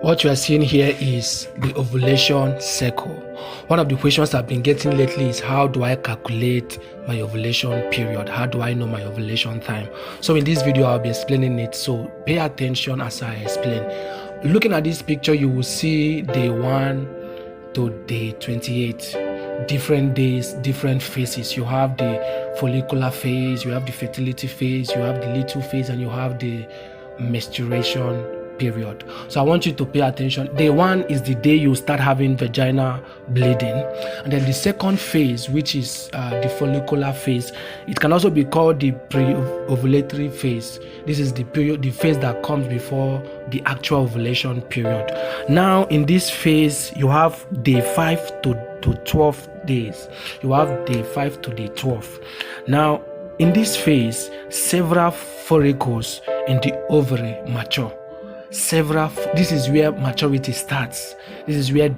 What you are seeing here is the ovulation cycle. One of the questions I've been getting lately is, how do I calculate my ovulation period? How do I know my ovulation time? So in this video, I'll be explaining it. So pay attention as I explain. Looking at this picture, you will see day 1 to day 28. Different days, different phases. You have the follicular phase, you have the fertility phase, you have the luteal phase, and you have the menstruation period. So I want you to pay attention. Day 1 is the day you start having vaginal bleeding, and then the second phase, which is the follicular phase, it can also be called the pre-ovulatory phase. This is the period, the phase that comes before the actual ovulation period. Now in this phase, you have day 5 to 12 days. You have day 5 to day 12. Now in this phase, several follicles in the ovary mature. This is where maturity starts. This is where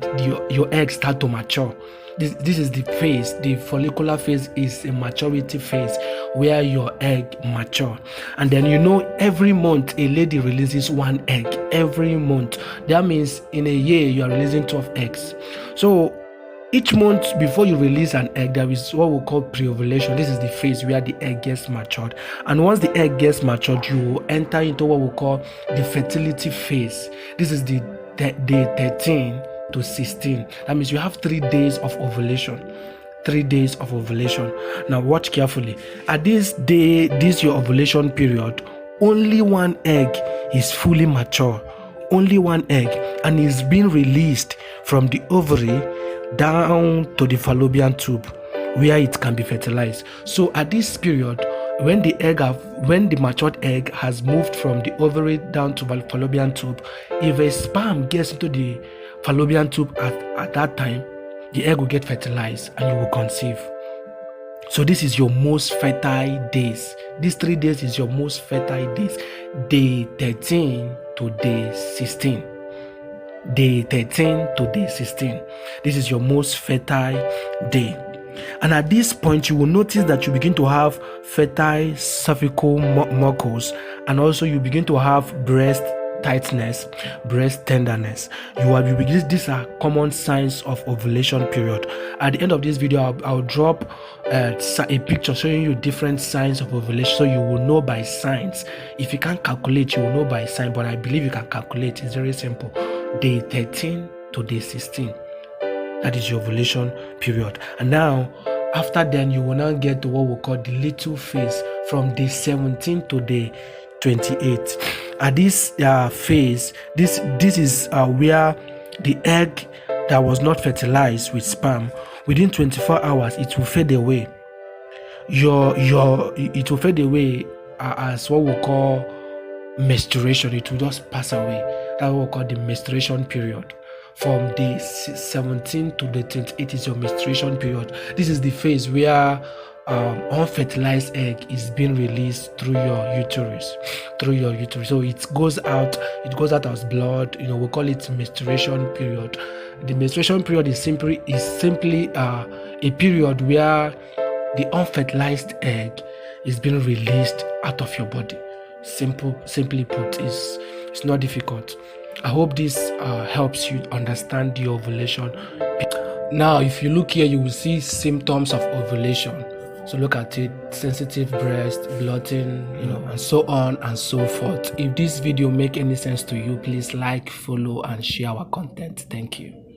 your eggs start to mature. This is the phase. The follicular phase is a maturity phase where your egg mature. And then every month a lady releases 1 egg. Every month. That means in a year you are releasing 12 eggs. So each month before you release an egg, there is what we call pre-ovulation. This is the phase where the egg gets matured. And once the egg gets matured, you will enter into what we call the fertility phase. This is the day 13 to 16. That means you have 3 days of ovulation. 3 days of ovulation. Now watch carefully. At this day, your ovulation period, only 1 egg is fully mature. Only 1 egg, and is being released from the ovary down to the fallopian tube where it can be fertilized. So at this period, when the matured egg has moved from the ovary down to the fallopian tube, if a sperm gets into the fallopian tube at that time, the egg will get fertilized and you will conceive. So this is your most fertile days. These 3 days is your most fertile days. Day 13 to day 16. Day 13 to day 16. This is your most fertile day. And at this point, you will notice that you begin to have fertile cervical mucus, and also you begin to have breast tightness, breast tenderness. These are common signs of ovulation period. At the end of this video, I'll drop a picture showing you different signs of ovulation, so you will know by signs. If you can't calculate, you will know by sign, but I believe you can calculate. It's very simple. Day 13 to day 16. That is your ovulation period. And now, after then, you will now get to what we call the luteal phase, from day 17 to day 28. At this phase, this is where the egg that was not fertilized with sperm, within 24 hours, it will fade away. It will fade away as what we call menstruation. It will just pass away. That's what we call the menstruation period. From day 17 to the 28 is your menstruation period. This is the phase where unfertilized egg is being released through your uterus. So it goes out as blood. We call it menstruation period. The menstruation period is simply a period where the unfertilized egg is being released out of your body. Simply put, it's not difficult. I hope this helps you understand the ovulation. Now, if you look here, you will see symptoms of ovulation. So look at it: sensitive breast, bloating, and so on and so forth. If this video make any sense to you, please like, follow, and share our content. Thank you.